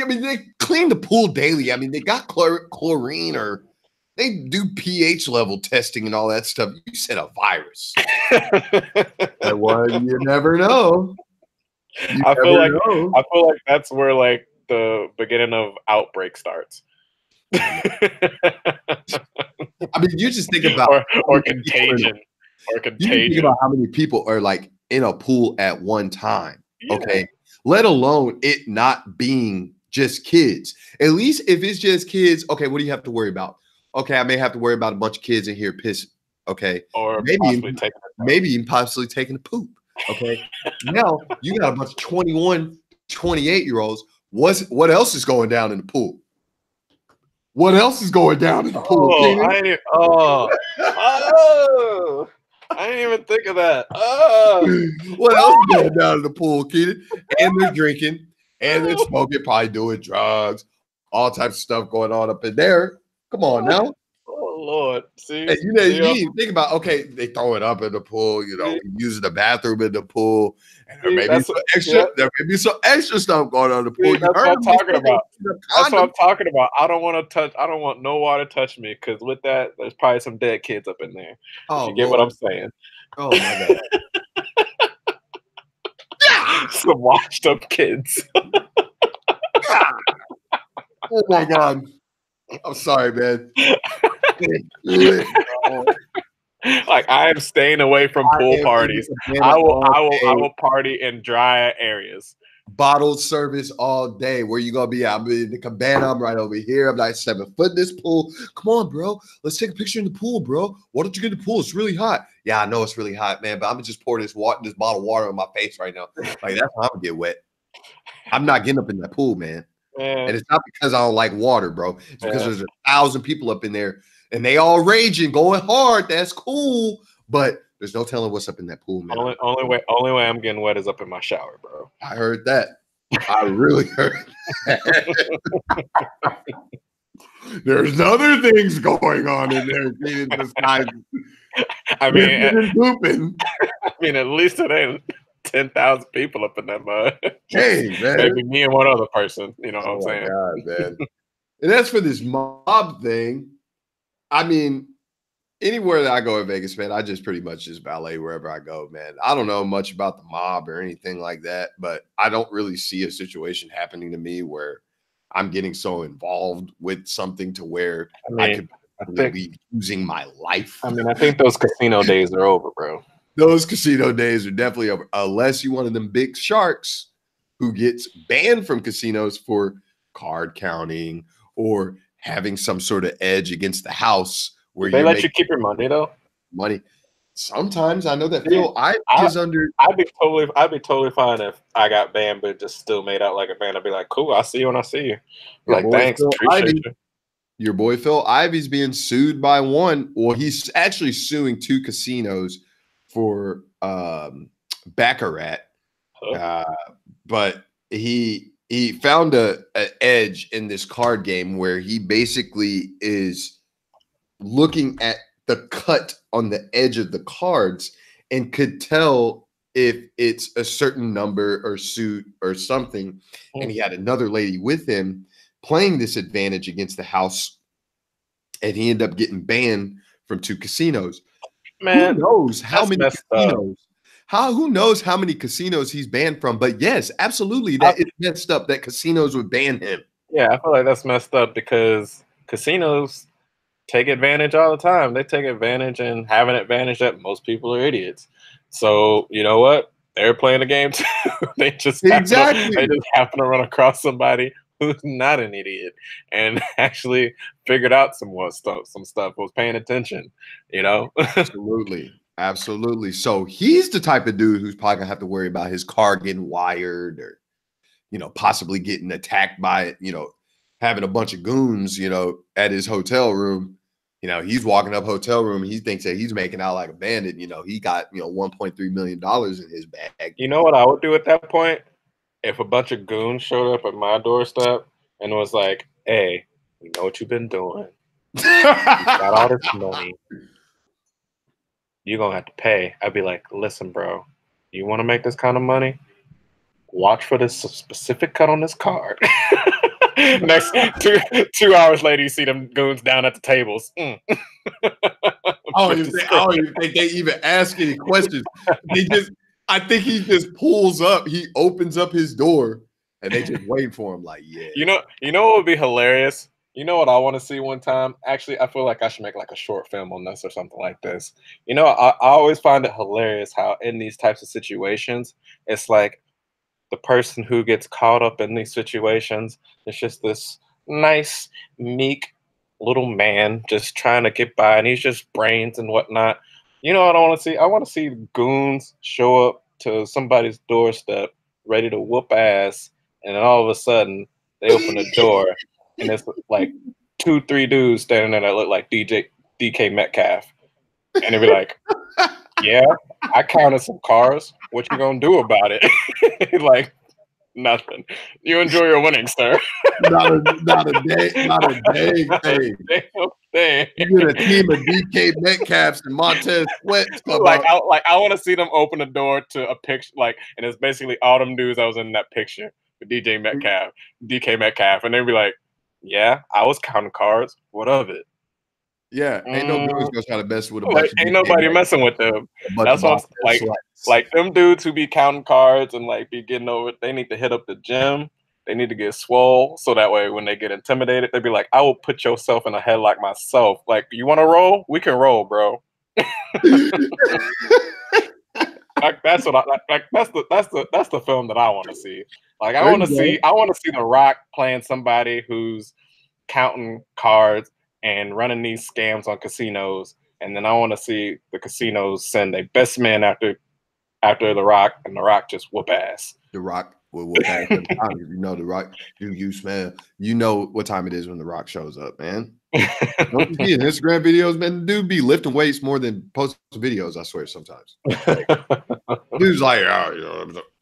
mean, they clean the pool daily. I mean, they got chlorine, or they do pH level testing and all that stuff. You said a virus. Well, you never know. I feel like that's where like the beginning of outbreak starts. I mean, you just think about or contagion. You think about how many people are like in a pool at one time. Okay. Let alone it not being just kids. At least if it's just kids, okay, what do you have to worry about? Okay, I may have to worry about a bunch of kids in here pissing. Okay. Or maybe even possibly taking a poop. Okay. Now you got a bunch of 21, 28-year-olds. What else is going down in the pool? What else is going down in the pool? I didn't even think of that. What else is going down in the pool, Keenan? And they're drinking, and they're smoking, probably doing drugs, all types of stuff going on up in there. Come on now. Oh Lord. See, and you think about, okay, they throw it up in the pool, using the bathroom in the pool, and there may be some extra stuff going on in the pool. That's what I'm talking about. That's what I'm talking about. I don't want no water touching me, because with that, there's probably some dead kids up in there. You get what I'm saying? Oh my God. Some washed up kids. Oh my God. I'm sorry, man. Like I am staying away from I pool am in parties. the cabana I all will day. party in dry areas. Bottled service all day. Where you gonna be? I'm in the cabana. I'm right over here. I'm like 7 foot in this pool. Come on, bro. Let's take a picture in the pool, bro. Why don't you get in the pool? It's really hot. Yeah, I know it's really hot, man. But I'm gonna just pour this bottle of water on my face right now. Like that's how I'm gonna get wet. I'm not getting up in that pool, man. Man, And it's not because I don't like water, bro. It's because yeah. there's 1,000 people up in there and they all raging, going hard. That's cool, but there's no telling what's up in that pool, man. Only way I'm getting wet is up in my shower, bro. I heard that. I really heard that. There's other things going on in there besides I mean, pooping. I mean, at least it ain't 10,000 people up in that mud. Hey, man. Maybe me and one other person. You know what I'm saying? God, man. And as for this mob thing, I mean, anywhere that I go in Vegas, man, I just pretty much just valet wherever I go, man. I don't know much about the mob or anything like that, but I don't really see a situation happening to me where I'm getting so involved with something to where I could be losing my life. I mean, I think those casino days are over, bro. Those casino days are definitely over, unless you one of them big sharks who gets banned from casinos for card counting or having some sort of edge against the house. Where they let you keep your money though. Money. Sometimes I know that Phil is under. I'd be totally fine if I got banned, but just still made out like a fan. I'd be like, cool, I'll see you when I see you. Like, thanks, appreciate you. Your boy Phil Ivey's being sued by one. Well, he's actually suing 2 casinos for baccarat. But he found an edge in this card game where he basically is looking at the cut on the edge of the cards and could tell if it's a certain number or suit or something. And he had another lady with him playing this advantage against the house, and he ended up getting banned from 2 casinos. Man, who knows how many casinos? Who knows how many casinos he's banned from? But yes, absolutely, that it's messed up that casinos would ban him. Yeah, I feel like that's messed up because casinos take advantage all the time. They take advantage and have an advantage that most people are idiots. So you know what? They're playing the game too. they just happen to run across somebody who's not an idiot and actually figured out some stuff, was paying attention, you know? Absolutely. So he's the type of dude who's probably gonna have to worry about his car getting wired or, you know, possibly getting attacked by, you know, having a bunch of goons, you know, at his hotel room. You know, he's walking up hotel room. He thinks that he's making out like a bandit. You know, he got, you know, $1.3 million in his bag. You know what I would do at that point? If a bunch of goons showed up at my doorstep and was like, hey, we know what you've been doing. You got all this money. You're going to have to pay. I'd be like, listen, bro, you want to make this kind of money? Watch for this specific cut on this card. Next 2 hours later, you see them goons down at the tables. I don't even think they even ask any questions. I think he just pulls up. He opens up his door, and they just wait for him. Like, yeah. You know what would be hilarious? You know what I want to see one time? Actually, I feel like I should make like a short film on this or something like this. You know, I always find it hilarious how in these types of situations, it's like the person who gets caught up in these situations is just this nice, meek little man just trying to get by, and he's just brains and whatnot. You know what I want to see? I want to see goons show up to somebody's doorstep ready to whoop ass, and then all of a sudden they open the door and it's like 2-3 dudes standing there that look like DK Metcalf. And they be like, yeah, I counted some cars. What you gonna do about it? Like, nothing. You enjoy your winnings, sir. not a dang thing. You get a team of DK Metcalfs and Montez Sweat. I want to see them open the door to a picture, like, and it's basically all them dudes that was in that picture with DK Metcalf, and they'd be like, yeah, I was counting cards. What of it? Yeah, ain't no dudes gonna try to mess with a bunch ain't nobody messing with them. That's what like them dudes who be counting cards and like be getting over it, they need to hit up the gym. They need to get swole so that way when they get intimidated, they be like, I will put yourself in a headlock myself. Like, you want to roll? We can roll, bro. That's what that's the film that I want to see. Like I There want to you go. see The Rock playing somebody who's counting cards and running these scams on casinos, and then I want to see the casinos send their best man after The Rock, and The Rock just whoop ass. The Rock will whoop ass every time. You know The Rock, you man, you know what time it is when The Rock shows up, man. Don't you see in Instagram videos, man? The dude be lifting weights more than posting videos, I swear, sometimes. Dude's like,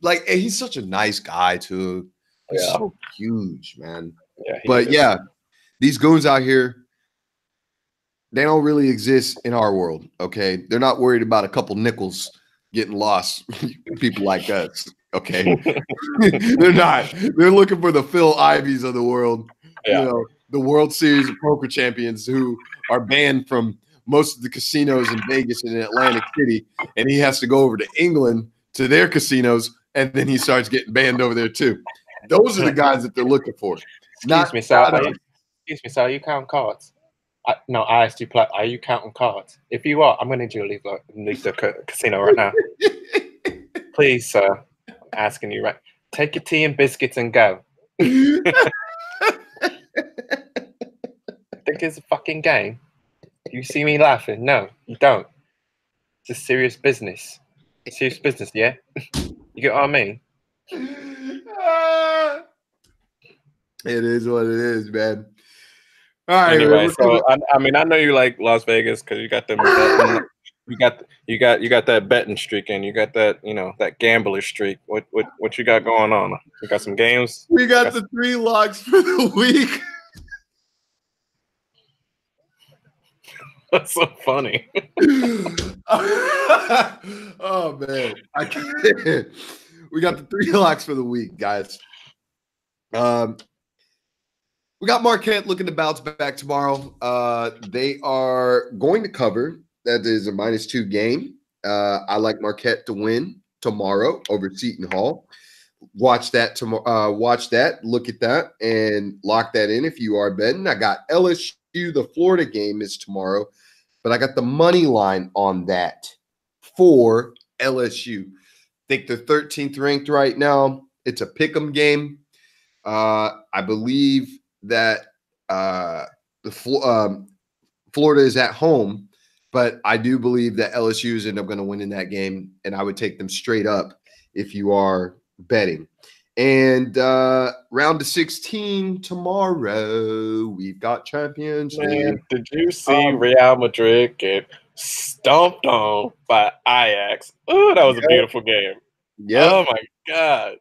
like, and he's such a nice guy, too. He's Yeah. so huge, man. Yeah, But yeah, these goons out here, they don't really exist in our world, okay? They're not worried about a couple nickels getting lost. People like us, okay? They're not. They're looking for the Phil Ivies of the world. Yeah. You know, the World Series of Poker champions who are banned from most of the casinos in Vegas and in Atlantic City, and he has to go over to England to their casinos, and then he starts getting banned over there too. Those are the guys that they're looking for. Excuse me, sir. Are you counting cards? No, I asked you. Are you counting cards? If you are, I'm going to need you to leave the casino right now. Please, sir. I'm asking you right. Take your tea and biscuits and go. Think it's a fucking game? You see me laughing? No, you don't. It's a serious business. Serious business, yeah? You get what I mean? It is what it is, man. All right. Anyway, so I mean, I know you like Las Vegas because you got them. You got that betting streak, and you got that that gambler streak. What you got going on? You got some games. We got the 3 locks for the week. That's so funny. Oh man, I can't. We got the 3 locks for the week, guys. We got Marquette looking to bounce back tomorrow. They are going to cover. That is a -2 game. I like Marquette to win tomorrow over Seton Hall. Watch that tomorrow. Watch that. Look at that and lock that in if you are betting. I got LSU. The Florida game is tomorrow, but I got the money line on that for LSU. Think they're 13th ranked right now. It's a pick'em game. I believe that Florida is at home, but I do believe that LSU is end up going to win in that game, and I would take them straight up if you are betting. And round of 16 tomorrow, we've got Champions League. Man, did you see Real Madrid get stomped on by Ajax? Oh, that was a beautiful game. Yeah. Oh my god.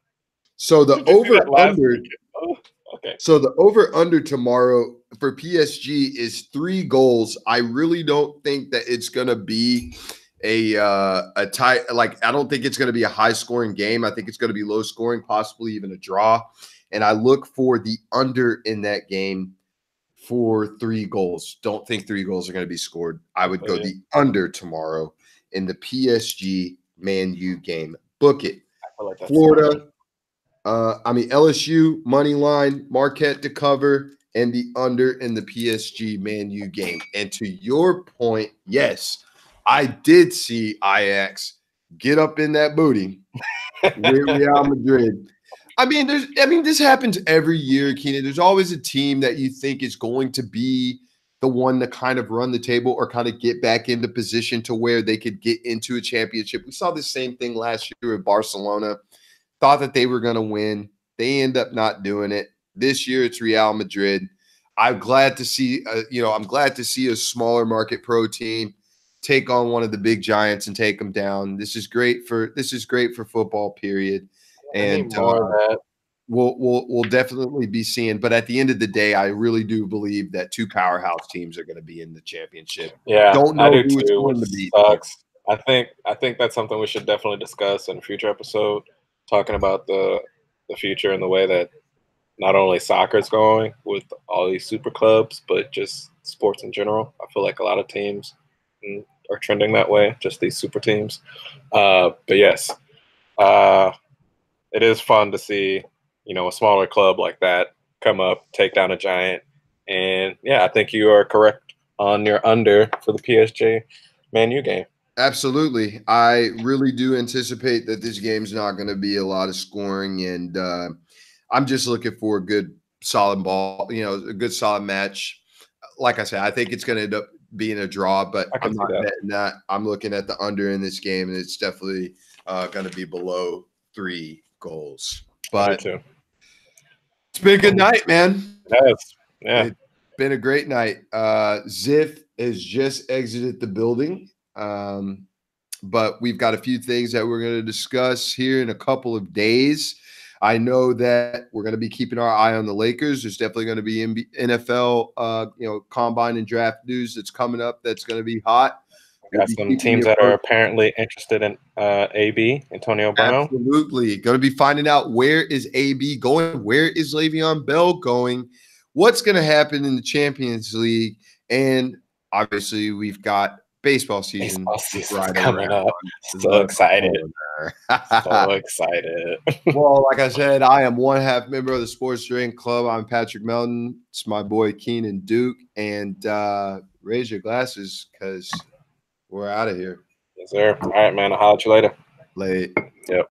So the over/under. Oh, okay. So the over/under tomorrow for PSG is 3 goals. I really don't think that it's going to be a tie. Like, I don't think it's going to be a high scoring game. I think it's going to be low scoring, possibly even a draw. And I look for the under in that game for 3 goals. Don't think 3 goals are going to be scored. I would go the under tomorrow in the PSG Man U game. Book it. I feel like that's Florida. LSU money line, Marquette to cover, and the under in the PSG Man U game. And to your point, yes, I did see Ajax get up in that booty with Real Madrid. This happens every year, Keenan. There's always a team that you think is going to be the one to kind of run the table or kind of get back into position to where they could get into a championship. We saw the same thing last year with Barcelona. Thought that they were going to win. They end up not doing it. This year, it's Real Madrid. I'm glad to see, I'm glad to see a smaller market pro team take on one of the big giants and take them down. This is great for football, period. And we'll definitely be seeing. But at the end of the day, I really do believe that 2 powerhouse teams are going to be in the championship. Yeah, don't know I do who it's too, going which to be. Sucks. I think that's something we should definitely discuss in a future episode, talking about the future and the way that not only soccer is going with all these super clubs, but just sports in general. I feel like a lot of teams are trending that way, just these super teams. But yes, it is fun to see, a smaller club like that come up, take down a giant. And yeah, I think you are correct on your under for the PSG Man U game. Absolutely. I really do anticipate that this game's not going to be a lot of scoring, and I'm just looking for a good, solid ball, a good, solid match. Like I said, I think it's going to end up being a draw, but I can I'm see not that. betting that. I'm looking at the under in this game, and it's definitely going to be below 3 goals. I do But too. it's been a good night, man. Yes. Yeah. It's been a great night. Ziff has just exited the building. But we've got a few things that we're going to discuss here in a couple of days. I know that we're going to be keeping our eye on the Lakers. There's definitely going to be NFL, combine and draft news that's coming up. That's going to be hot. Got some teams that are apparently interested in AB, Antonio Brown. Absolutely. Going to be finding out where is AB going? Where is Le'Veon Bell going? What's going to happen in the Champions League? And obviously, we've got baseball season right coming up. So excited. So excited. Well, like I said, I am one half member of the Sports Drink Club. I'm Patrick Melton. It's my boy Keenan Duke. And raise your glasses because we're out of here. Yes, sir. All right, man. I'll holler at you later. Late. Yep.